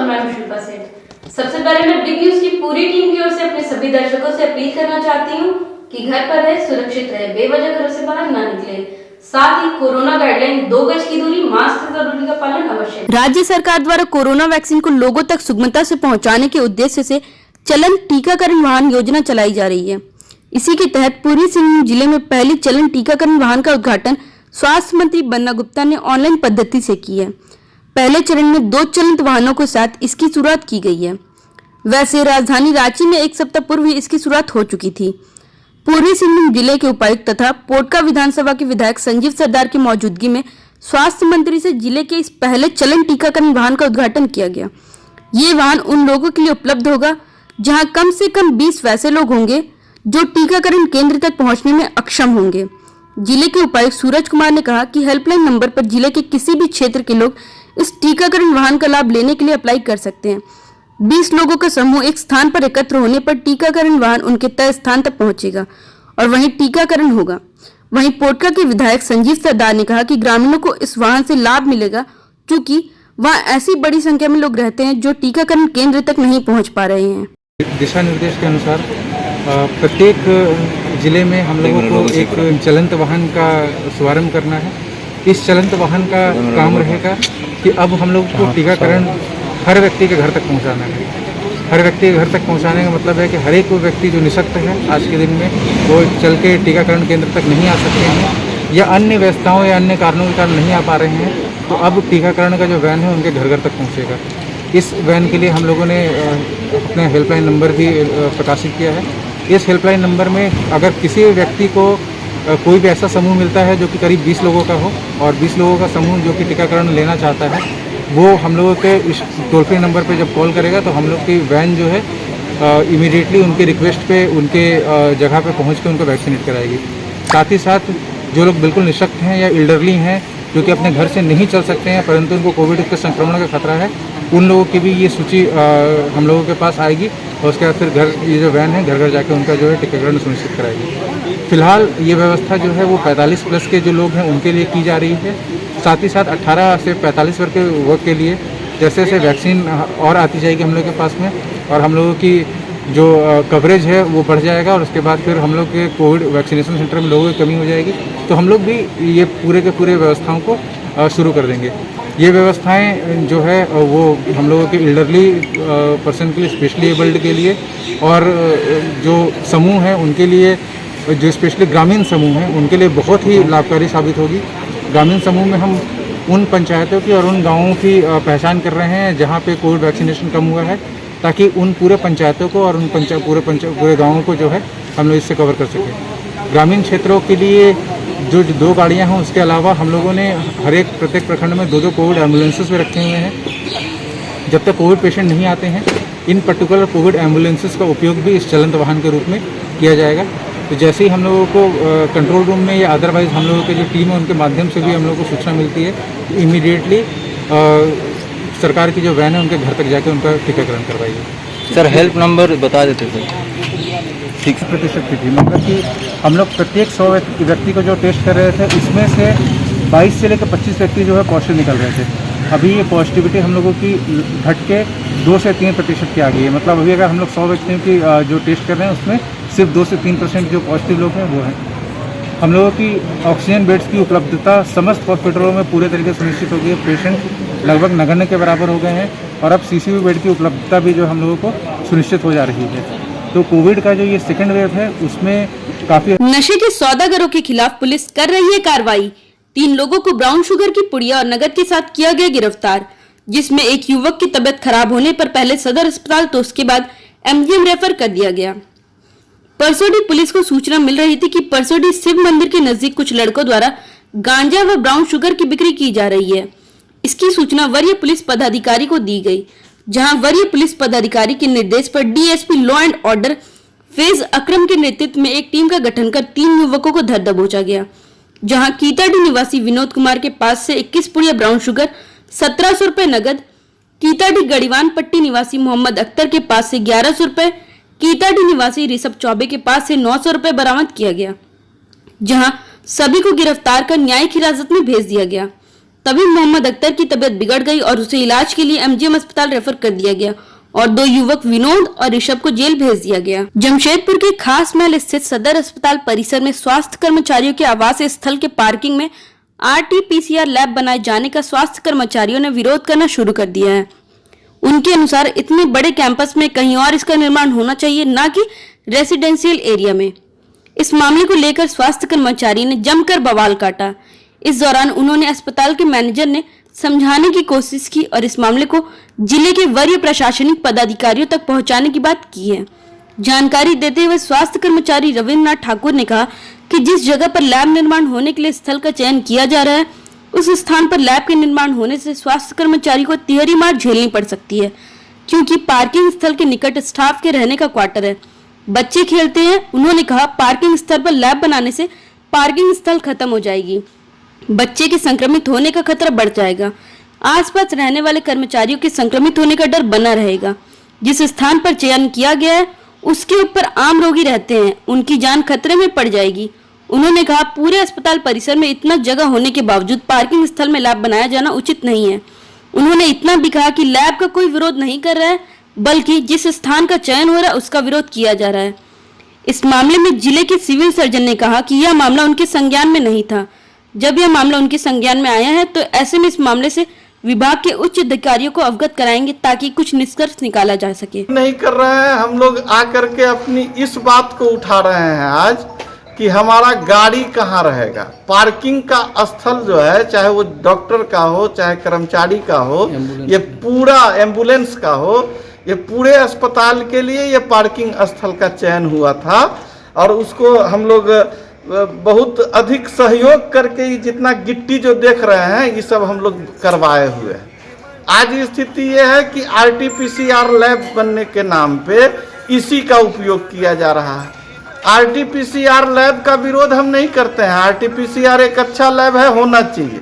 मैं हूं शिल्पा सेठ। सबसे पहले मैं बिग न्यूज की पूरी टीम की ओर से अपने सभी दर्शकों से अपील करना चाहती हूं कि घर पर रहे, सुरक्षित रहे, बेवजह घरों से बाहर ना निकले। साथ ही कोरोना गाइडलाइन 2 गज की दूरी, मास्क जरूरी का पालन अवश्य। राज्य सरकार द्वारा कोरोना वैक्सीन को लोगों तक सुगमता से पहुंचाने के उद्देश्य से चलन टीकाकरण वाहन योजना चलाई जा रही है। इसी के तहत पूर्वी सिंहभूम जिले में पहली चलन टीकाकरण वाहन का उद्घाटन स्वास्थ्य मंत्री बन्ना गुप्ता ने ऑनलाइन पद्धति से की है। पहले चरण में 2 चलंत वाहनों के साथ इसकी शुरुआत की गई है। वैसे राजधानी रांची में 1 सप्ताह पूर्व ही इसकी शुरुआत हो चुकी थी। पूर्वी सिंहभूम जिले के उपायुक्त तथा पोटका विधानसभा के विधायक संजीव सरदार की मौजूदगी में स्वास्थ्य मंत्री से जिले के इस पहले चलन टीकाकरण वाहन का उद्घाटन किया गया। ये वाहन उन लोगों के लिए उपलब्ध होगा जहां कम से कम 20 वैसे लोग होंगे जो टीकाकरण केंद्र तक पहुंचने में अक्षम होंगे। जिले के उपायुक्त सूरज कुमार ने कहा कि हेल्पलाइन नंबर पर जिले के किसी भी क्षेत्र के लोग इस टीकाकरण वाहन का लाभ लेने के लिए अप्लाई कर सकते हैं। 20 लोगों का समूह एक स्थान पर एकत्र होने पर टीकाकरण वाहन उनके तय स्थान तक पहुंचेगा और वहीं टीकाकरण होगा। वहीं पोटका के विधायक संजीव सरदार ने कहा कि ग्रामीणों को इस वाहन से लाभ मिलेगा क्योंकि वहां ऐसी बड़ी संख्या में लोग रहते हैं जो टीकाकरण केंद्र तक नहीं पहुंच पा रहे हैं। दिशा निर्देश के अनुसार प्रत्येक जिले में हम लोगों को एक चलंत वाहन का शुभारंभ करना है। इस चलंत वाहन का काम रहेगा कि अब हम लोग को टीकाकरण हर व्यक्ति के घर तक पहुंचाना है। हर व्यक्ति के घर तक पहुंचाने का मतलब है कि हर एक व्यक्ति जो निःशक्त है आज के दिन में वो चल के टीकाकरण केंद्र तक नहीं आ सकते हैं या अन्य व्यस्तताओं या अन्य कारणों के कारण नहीं आ पा रहे हैं, तो अब टीकाकरण का जो वैन है उनके घर घर तक पहुँचेगा। इस वैन के लिए हम लोगों ने अपना हेल्पलाइन नंबर भी प्रकाशित किया है। इस हेल्पलाइन नंबर में अगर किसी व्यक्ति को कोई भी ऐसा समूह मिलता है जो कि करीब 20 लोगों का हो और 20 लोगों का समूह जो कि टीकाकरण लेना चाहता है, वो हम लोगों के इस टोल फ्री नंबर पे जब कॉल करेगा तो हम लोग की वैन जो है इमीडिएटली उनके रिक्वेस्ट पे उनके जगह पे पहुंच के उनको वैक्सीनेट कराएगी। साथ ही साथ जो लोग बिल्कुल निःशक्त हैं या एल्डरली हैं जो कि अपने घर से नहीं चल सकते हैं परंतु उनको कोविड के संक्रमण का खतरा है, उन लोगों की भी ये सूची हम लोगों के पास आएगी और उसके बाद फिर ये जो वैन है घर घर जाके उनका जो है टीकाकरण सुनिश्चित कराएगी। फिलहाल ये व्यवस्था जो है वो 45 प्लस के जो लोग हैं उनके लिए की जा रही है। साथ ही साथ 18 से 45 वर्ग के वर्ग के लिए जैसे जैसे वैक्सीन और आती जाएगी हम लोग के पास में और हम लोगों की जो कवरेज है वो बढ़ जाएगा और उसके बाद फिर हम लोग के कोविड वैक्सीनेशन सेंटर में लोगों की कमी हो जाएगी, तो हम लोग भी ये पूरे के पूरे व्यवस्थाओं को शुरू कर देंगे। ये व्यवस्थाएं जो है वो हम लोगों के एल्डरली पर्सन के लिए, स्पेशली एबल्ड के लिए और जो समूह हैं उनके लिए, जो स्पेशली ग्रामीण समूह हैं उनके लिए बहुत ही लाभकारी साबित होगी। ग्रामीण समूह में हम उन पंचायतों की और उन गाँवों की पहचान कर रहे हैं जहाँ पे कोविड वैक्सीनेशन कम हुआ है, ताकि उन पूरे पंचायतों को और उन पूरे गाँवों को जो है हम लोग इससे कवर कर सकें। ग्रामीण क्षेत्रों के लिए जो 2 गाड़ियाँ हैं उसके अलावा हम लोगों ने प्रत्येक प्रखंड में 2 कोविड एम्बुलेंसेस भी रखे हुए हैं। जब तक कोविड पेशेंट नहीं आते हैं इन पर्टिकुलर कोविड एम्बुलेंसेस का उपयोग भी इस चलंत वाहन के रूप में किया जाएगा। तो जैसे ही हम लोगों को कंट्रोल रूम में या अदरवाइज हम लोगों की जो टीम है उनके माध्यम से भी हम लोगों को सूचना मिलती है, इमीडिएटली सरकार की जो वैन है उनके घर तक जाके उनका टीकाकरण करवाइए। सर हेल्प नंबर बता देते थे। 60% थी, मतलब कि हम लोग प्रत्येक 100 व्यक्ति को जो टेस्ट कर रहे थे उसमें से 22 से लेकर 25 व्यक्ति जो है पॉजिटिव निकल रहे थे। अभी ये पॉजिटिविटी हम लोगों की घट के 2 से 3% की आ गई है। मतलब अभी अगर हम लोग 100 व्यक्तियों की जो टेस्ट कर रहे हैं उसमें सिर्फ 2 से 3% जो पॉजिटिव लोग हैं वो हैं। हम लोगों की ऑक्सीजन बेड्स की उपलब्धता समस्त हॉस्पिटलों में पूरे तरीके से सुनिश्चित हो गई है। पेशेंट लगभग नगण्य के बराबर हो गए हैं और अब सीसीयू बेड की उपलब्धता भी जो हम लोगों को सुनिश्चित हो जा रही है। तो कोविड का जो ये सेकंड वेव है उसमें काफी नशे के सौदागरों के खिलाफ पुलिस कर रही है कार्रवाई। 3 लोगों को ब्राउन शुगर की पुड़िया और नकद के साथ किया गया गिरफ्तार, जिसमें एक युवक की तबीयत खराब होने पर पहले सदर अस्पताल तो उसके बाद एमजीएम रेफर कर दिया गया। परसोडी पुलिस को सूचना मिल रही थी कि परसोडी शिव मंदिर के नजदीक कुछ लड़कों द्वारा गांजा व ब्राउन शुगर की बिक्री की जा रही है। इसकी सूचना वरीय पुलिस पदाधिकारी को दी गई, जहां वरीय पुलिस पदाधिकारी के निर्देश पर DSP law and order Faiz Akram के नेतृत्व में एक टीम का गठन कर 3 युवकों को धर दबोचा गया, जहां कीताडी निवासी विनोद कुमार के पास से 21 पुड़िया ब्राउन शुगर, 1700 रुपए नगद, कीताडी गढ़ीवान पट्टी निवासी मोहम्मद अख्तर के पास से 1100 रुपए, कीताडी निवासी ऋषभ चौबे के पास से 900 रुपए बरामद किया गया, जहां सभी को गिरफ्तार कर न्यायिक हिरासत में भेज दिया गया। तभी मोहम्मद अख्तर की तबीयत बिगड़ गई और उसे इलाज के लिए एमजीएम अस्पताल रेफर कर दिया गया और 2 युवक विनोद और ऋषभ को जेल भेज दिया गया। जमशेदपुर के खास महल स्थित सदर अस्पताल परिसर में स्वास्थ्य कर्मचारियों के आवास स्थल के पार्किंग में RT-PCR लैब बनाए जाने का स्वास्थ्य कर्मचारियों ने विरोध करना शुरू कर दिया है। उनके अनुसार इतने बड़े कैंपस में कहीं और इसका निर्माण होना चाहिए, न कि रेसिडेंशियल एरिया में। इस मामले को लेकर स्वास्थ्य कर्मचारी ने जमकर बवाल काटा। इस दौरान उन्होंने अस्पताल के मैनेजर ने समझाने की कोशिश की और इस मामले को जिले के वरीय प्रशासनिक पदाधिकारियों तक पहुंचाने की बात की है। जानकारी देते हुए स्वास्थ्य कर्मचारी रविन्द्रनाथ ठाकुर ने कहा कि जिस जगह पर लैब निर्माण होने के लिए स्थल का चयन किया जा रहा है, उस स्थान पर लैब के निर्माण होने से स्वास्थ्य कर्मचारी को तिहरी मार झेलनी पड़ सकती है, क्योंकि पार्किंग स्थल के निकट स्टाफ के रहने का क्वार्टर है। बच्चे खेलते हैं। उन्होंने कहा पार्किंग स्थल पर लैब बनाने से पार्किंग स्थल खत्म हो जाएगी, बच्चे के संक्रमित होने का खतरा बढ़ जाएगा, आसपास रहने वाले कर्मचारियों के संक्रमित होने का डर बना रहेगा। जिस स्थान पर चयन किया गया है उसके ऊपर आम रोगी रहते हैं, उनकी जान खतरे में पड़ जाएगी। उन्होंने कहा पूरे अस्पताल परिसर में इतना जगह होने के बावजूद पार्किंग स्थल में लैब बनाया जाना उचित नहीं है। उन्होंने इतना भी कहा कि लैब का कोई विरोध नहीं कर रहा है, बल्कि जिस स्थान का चयन हो रहा है उसका विरोध किया जा रहा है। इस मामले में जिले के सिविल सर्जन ने कहा कि यह मामला उनके संज्ञान में नहीं था। जब यह मामला उनके संज्ञान में आया है तो ऐसे में इस मामले से विभाग के उच्च अधिकारियों को अवगत कराएंगे ताकि कुछ निष्कर्ष निकाला जा सके। नहीं कर रहे हैं, हम लोग आकर के अपनी इस बात को उठा रहे हैं आज कि हमारा गाड़ी कहाँ रहेगा। पार्किंग का स्थल जो है, चाहे वो डॉक्टर का हो, चाहे कर्मचारी का हो, ये पूरा एम्बुलेंस का हो, ये पूरे अस्पताल के लिए ये पार्किंग स्थल का चयन हुआ था और उसको हम लोग बहुत अधिक सहयोग करके जितना गिट्टी जो देख रहे हैं ये सब हम लोग करवाए हुए हैं। आज स्थिति ये है कि RT-PCR लैब बनने के नाम पे इसी का उपयोग किया जा रहा है। RT-PCR लैब का विरोध हम नहीं करते हैं, RT-PCR एक अच्छा लैब है, होना चाहिए,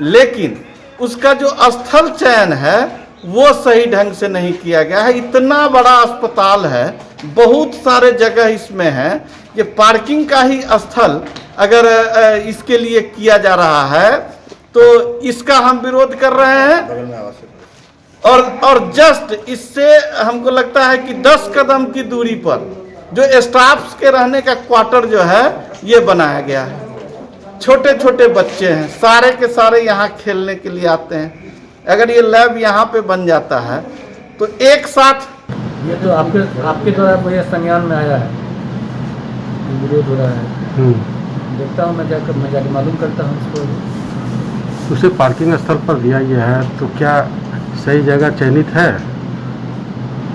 लेकिन उसका जो स्थल चयन है वो सही ढंग से नहीं किया गया है। इतना बड़ा अस्पताल है, बहुत सारे जगह इसमें है, ये पार्किंग का ही स्थल अगर इसके लिए किया जा रहा है तो इसका हम विरोध कर रहे हैं। और जस्ट इससे हमको लगता है कि 10 कदम की दूरी पर जो स्टाफ्स के रहने का क्वार्टर जो है ये बनाया गया है। छोटे छोटे बच्चे हैं, सारे के सारे यहाँ खेलने के लिए आते हैं। अगर ये लैब यहाँ पे बन जाता है तो एक साथ ये तो आपके द्वारा मुझे संज्ञान में आया है, विरोध हो रहा है। देखता हूँ, मैं जाकर मालूम करता हूँ उसको। उसे पार्किंग स्थल पर दिया गया है तो क्या सही जगह चयनित है?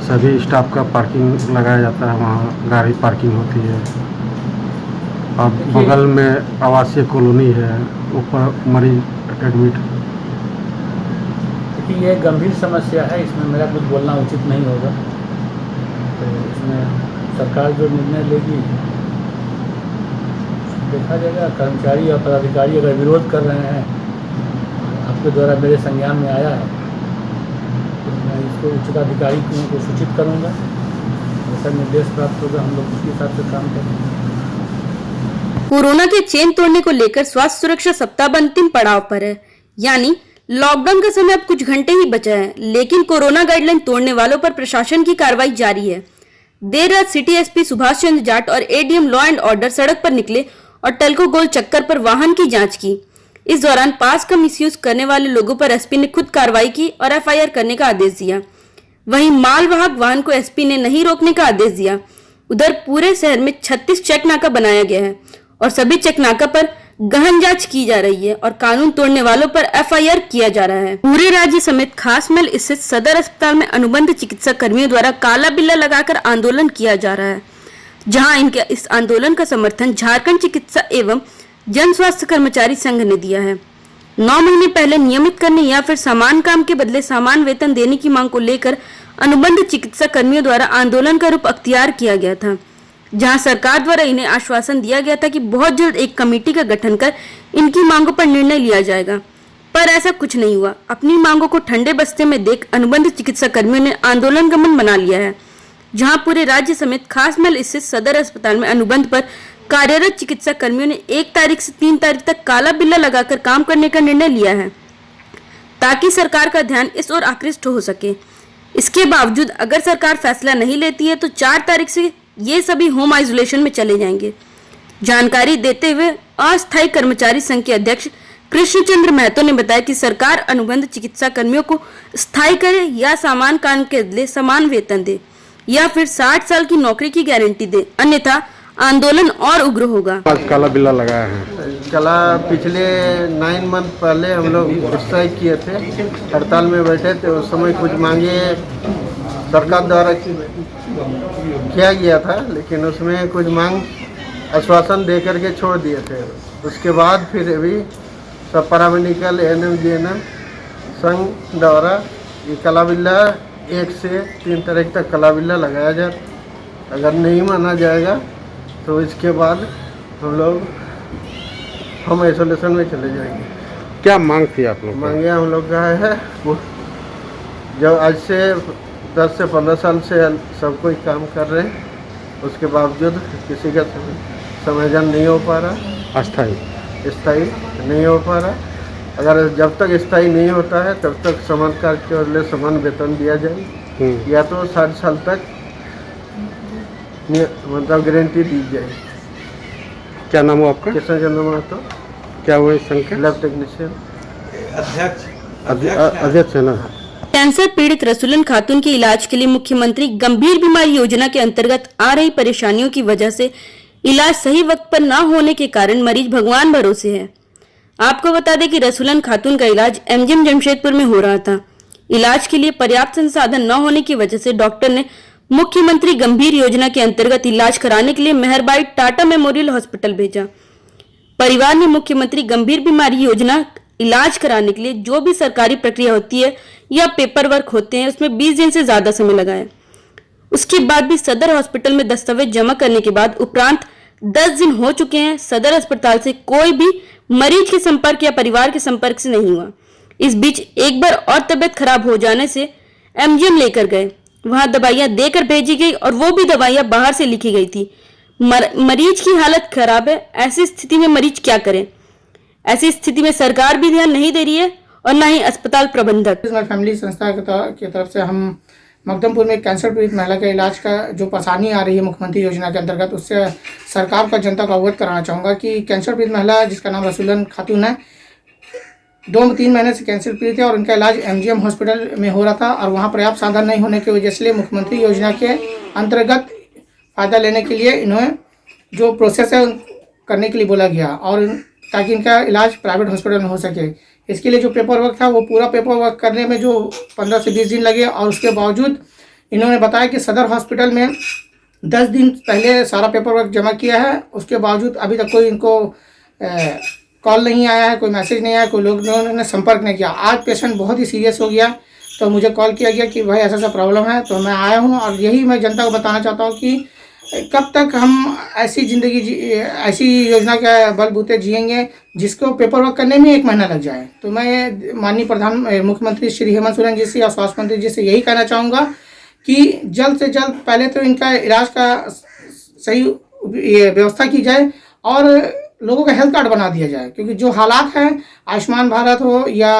सभी स्टाफ का पार्किंग लगाया जाता है, वहाँ गाड़ी पार्किंग होती है और बगल में आवासीय कॉलोनी है, ऊपर मरीज एडमिट। देखिए ये गंभीर समस्या है, इसमें मेरा कुछ बोलना उचित नहीं होगा। तो इसमें सरकार जो निर्णय लेगी देखा जाएगा। कर्मचारी और पदाधिकारी अगर विरोध कर रहे हैं, आपके द्वारा मेरे संज्ञान में आया है, तो मैं इसको उच्चाधिकारी को सूचित करूंगा। जैसा निर्देश प्राप्त होगा हम लोग उसके हिसाब से काम करेंगे। कोरोना के चेन तोड़ने को लेकर स्वास्थ्य सुरक्षा सप्ताह अंतिम पड़ाव पर है, यानी लॉकडाउन का समय अब कुछ घंटे ही बचा है, लेकिन कोरोना गाइडलाइन तोड़ने वालों पर प्रशासन की कार्रवाई जारी है। देर रात सिटी एसपी सुभाष चंद्र जाट और एडीएम लॉ एंड ऑर्डर सड़क पर निकले और टलको गोल चक्कर पर वाहन की जांच की। इस दौरान पास का मिसयूज करने वाले लोगों पर एसपी ने खुद कार्रवाई की और एफआईआर करने का आदेश दिया। वहीं मालवाहक वाहन को एसपी ने नहीं रोकने का आदेश दिया। उधर पूरे शहर में 36 चेक नाका बनाया गया है और सभी चेक नाका पर गहन जांच की जा रही है और कानून तोड़ने वालों पर एफआईआर किया जा रहा है। पूरे राज्य समेत खासमहल स्थित सदर अस्पताल में अनुबंध चिकित्सा कर्मियों द्वारा काला बिल्ला लगाकर आंदोलन किया जा रहा है, जहां इनके इस आंदोलन का समर्थन झारखंड चिकित्सा एवं जन स्वास्थ्य कर्मचारी संघ ने दिया है। 9 महीने पहले नियमित करने या फिर समान काम के बदले समान वेतन देने की मांग को लेकर अनुबंध चिकित्सा कर्मियों द्वारा आंदोलन का रूप अख्तियार किया गया था, जहां सरकार द्वारा इन्हें आश्वासन दिया गया था कि बहुत जल्द एक कमेटी का गठन कर इनकी मांगों पर निर्णय लिया जाएगा, पर ऐसा कुछ नहीं हुआ। अपनी मांगों को ठंडे बस्ते में देख अनुबंध चिकित्सा कर्मियों ने आंदोलन गमन बना लिया है, जहां पूरे राज्य समेत खासमहल स्थित सदर अस्पताल में अनुबंध पर कार्यरत चिकित्सा कर्मियों ने 1 तारीख से 3 तारीख तक काला बिल्ला लगाकर काम करने का निर्णय लिया है। ताकि सरकार का ध्यान इस ओर आकृष्ट हो सके। इसके बावजूद अगर सरकार फैसला नहीं लेती है तो 4 तारीख से ये सभी होम आइसोलेशन में चले जाएंगे। जानकारी देते हुए अस्थायी कर्मचारी संघ के अध्यक्ष कृष्णचंद्र महतो ने बताया कि सरकार अनुबंध चिकित्सा कर्मियों को स्थायी करे या समान काम के बदले समान वेतन दे या फिर 60 साल की नौकरी की गारंटी दे, अन्यथा आंदोलन और उग्र होगा। आज काला बिल्ला लगाया है। कला पिछले 9 मंथ पहले हम लोग स्ट्राइक किए थे, हड़ताल में बैठे थे। उस समय कुछ मांगे सरकार द्वारा किया गया था, लेकिन उसमें कुछ मांग आश्वासन दे करके छोड़ दिए थे। उसके बाद फिर अभी सब पैरामेडिकल एएनएम जीएनएम संघ द्वारा ये कला बिल्ला 1 से 3 तारीख तक कला बिल्ला लगाया जाए। अगर नहीं माना जाएगा तो इसके बाद हम लोग हम आइसोलेशन में चले जाएंगे। क्या मांग थी आप लोग? मांगे हम लोग का है वो जब आज से 10 से 15 साल से सब कोई काम कर रहे हैं, उसके बावजूद किसी का समाधान नहीं हो पा रहा, स्थायी नहीं हो पा रहा। अगर जब तक स्थायी नहीं होता है तब तक समान कार्य के बदले समान वेतन दिया जाए या तो 60 साल तक मतलब गारंटी दी जाए। क्या नाम हो आपका? कृष्णचंद्र महतो। क्या हुआ इस संघ के? लैब टेक्नीशियन अध्यक्ष है ना। कैंसर पीड़ित रसूलन खातून के इलाज के लिए मुख्यमंत्री गंभीर बीमारी योजना के अंतर्गत आ रही परेशानियों की वजह से इलाज सही वक्त पर न होने के कारण मरीज भगवान भरोसे है। आपको बता दें कि रसूलन खातून का इलाज एमजीएम जमशेदपुर में हो रहा था। इलाज के लिए पर्याप्त संसाधन न होने की वजह से डॉक्टर ने मुख्यमंत्री गंभीर योजना के अंतर्गत इलाज कराने के लिए मेहरबाई टाटा मेमोरियल हॉस्पिटल भेजा। परिवार ने मुख्यमंत्री गंभीर बीमारी योजना इलाज कराने के लिए जो भी सरकारी प्रक्रिया होती है या पेपर वर्क होते हैं उसमें 20 दिन से ज्यादा समय लगाया। उसके बाद भी सदर हॉस्पिटल में दस्तावेज जमा करने के बाद उपरांत 10 दिन हो चुके हैं। सदर अस्पताल से कोई भी मरीज के संपर्क या परिवार के संपर्क से नहीं हुआ। इस बीच एक बार और तबियत खराब हो जाने से एमजीएम लेकर गए, वहां दवाइयां देकर भेजी गई और वो भी दवाइयां बाहर से लिखी गई थी। मरीज की हालत खराब है, ऐसी स्थिति में मरीज क्या करे? ऐसी स्थिति में सरकार भी ध्यान नहीं दे रही है और न ही अस्पताल प्रबंधक। फैमिली संस्था की तरफ से हम मकदमपुर में कैंसर पीड़ित महिला के इलाज का जो परेशानी आ रही है मुख्यमंत्री योजना के अंतर्गत, उससे सरकार का जनता को अवगत कराना चाहूँगा कि कैंसर पीड़ित महिला जिसका नाम रसूलन खातून है, 2-3 महीने से कैंसर पीड़ित है और उनका इलाज एमजीएम हॉस्पिटल में हो रहा था और वहाँ पर्याप्त साधन नहीं होने की वजह से मुख्यमंत्री योजना के अंतर्गत फ़ायदा लेने के लिए इन्हें जो प्रोसेस है करने के लिए बोला गया और ताकि इनका इलाज प्राइवेट हॉस्पिटल में हो सके। इसके लिए जो पेपर वर्क था वो पूरा पेपर वर्क करने में जो 15 से 20 दिन लगे और उसके बावजूद इन्होंने बताया कि सदर हॉस्पिटल में 10 दिन पहले सारा पेपर वर्क जमा किया है। उसके बावजूद अभी तक कोई इनको कॉल नहीं आया है, कोई मैसेज नहीं आया, कोई लोगों ने संपर्क नहीं किया। आज पेशेंट बहुत ही सीरियस हो गया तो मुझे कॉल किया गया कि भाई ऐसा ऐसा प्रॉब्लम है, तो मैं आया हूँ और यही मैं जनता को बताना चाहता हूँ कि कब तक हम ऐसी ज़िंदगी ऐसी योजना के बलबूते जिएंगे जिसको पेपर वर्क करने में 1 महीना लग जाए। तो मैं माननीय मुख्यमंत्री श्री हेमंत सोरेन जी से और स्वास्थ्य मंत्री जी से यही कहना चाहूँगा कि जल्द से जल्द पहले तो इनका इलाज का सही व्यवस्था की जाए और लोगों का हेल्थ कार्ड बना दिया जाए, क्योंकि जो हालात हैं आयुष्मान भारत हो या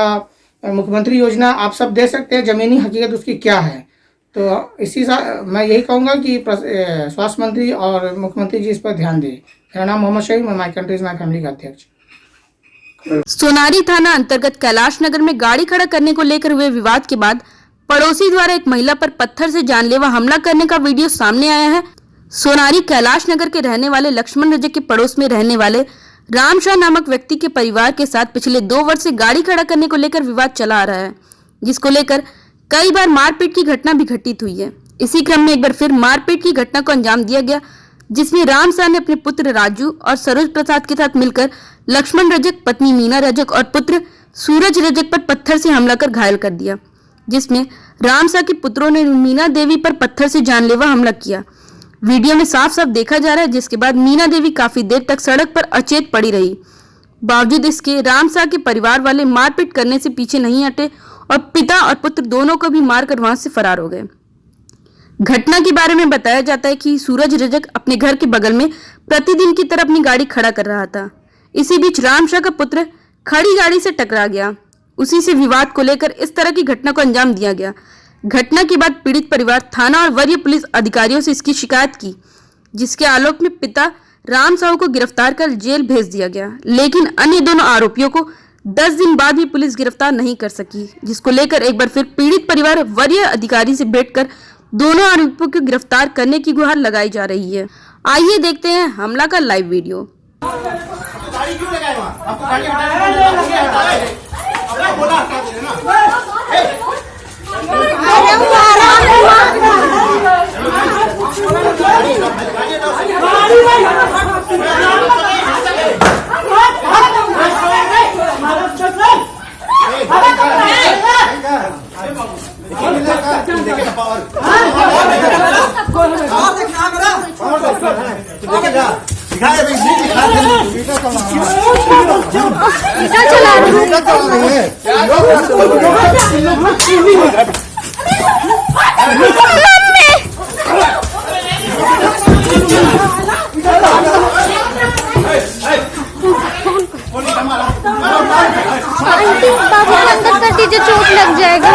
मुख्यमंत्री योजना आप सब दे सकते हैं, ज़मीनी हकीकत उसकी क्या है। तो इसी मैं यही कहूँगा कि स्वास्थ्य मंत्री और मुख्यमंत्री जी इस पर ध्यान दें। मेरा नाम मोहम्मद शहीद, मैं माई कंट्रीज माई फैमिली का अध्यक्ष। सोनारी थाना अंतर्गत कैलाश नगर में गाड़ी खड़ा करने को लेकर हुए विवाद के बाद पड़ोसी द्वारा एक महिला पर पत्थर से जानलेवा हमला करने का वीडियो सामने आया है। सोनारी कैलाश नगर के रहने वाले लक्ष्मण रजक के पड़ोस में रहने वाले राम शाह नामक व्यक्ति के परिवार के साथ पिछले 2 वर्ष से गाड़ी खड़ा करने को लेकर विवाद चला आ रहा है, जिसको लेकर कई बार मारपीट की घटना भी घटित हुई है। इसी क्रम में एक बार फिर मारपीट की घटना को अंजाम दिया गया, जिसमें राम शाह ने अपने पुत्र राजू और सरोज प्रसाद के साथ मिलकर लक्ष्मण रजक, पत्नी मीना रजक और पुत्र सूरज रजक पर पत्थर से हमला कर घायल कर दिया, जिसमें राम शाह के पुत्रों ने मीना देवी पर पत्थर से जानलेवा हमला किया। वीडियो में साफ साफ देखा जा रहा है, जिसके बाद मीना देवी काफी देर तक सड़क पर अचेत पड़ी रही। बावजूद इसके राम शाह के परिवार वाले मारपीट करने से पीछे नहीं हटे और पिता और पुत्र दोनों को भी मारकर वहां से फरार हो गए। घटना के बारे में बताया जाता है कि सूरज रजक अपने घर के बगल में प्रतिदिन की तरह अपनी गाड़ी खड़ा कर रहा था। इसी बीच राम शाह का पुत्र खड़ी गाड़ी से टकरा गया। उसी से विवाद को लेकर इस तरह की घटना को अंजाम दिया गया। घटना के बाद पीड़ित परिवार थाना और वरीय पुलिस अधिकारियों से इसकी शिकायत की, जिसके आलोक में पिता राम साहू को गिरफ्तार कर जेल भेज दिया गया। लेकिन अन्य दोनों आरोपियों को 10 दिन बाद भी पुलिस गिरफ्तार नहीं कर सकी, जिसको लेकर एक बार फिर पीड़ित परिवार वरीय अधिकारी से भेंट कर दोनों आरोपियों को गिरफ्तार करने की गुहार लगाई जा रही है। आइए देखते हैं हमला का लाइव वीडियो। बाबू अंदर कर दीजिए, चोट लग जाएगा।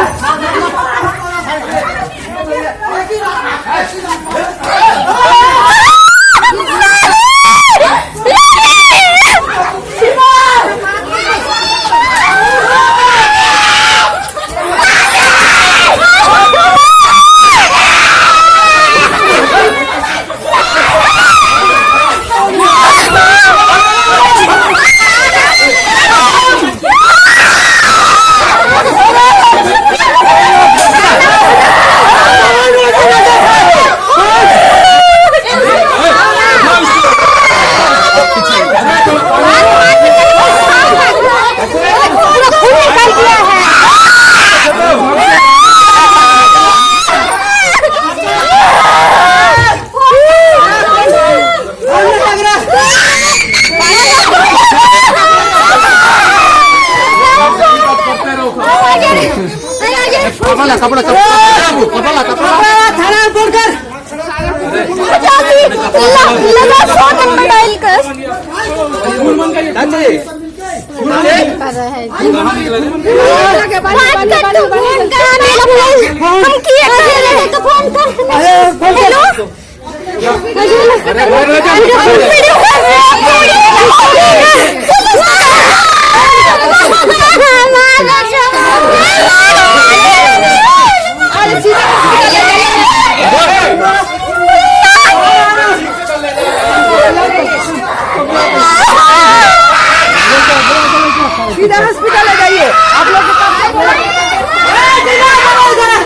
सीधा हॉस्पिटल ले जाइए आप लोग।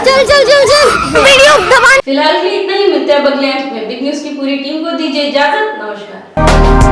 चल वीडियो दबा। फिलहाल के लिए इतना ही। मिलते हैं अगले में बिग न्यूज की पूरी टीम को दीजिए इजाजत। नमस्कार।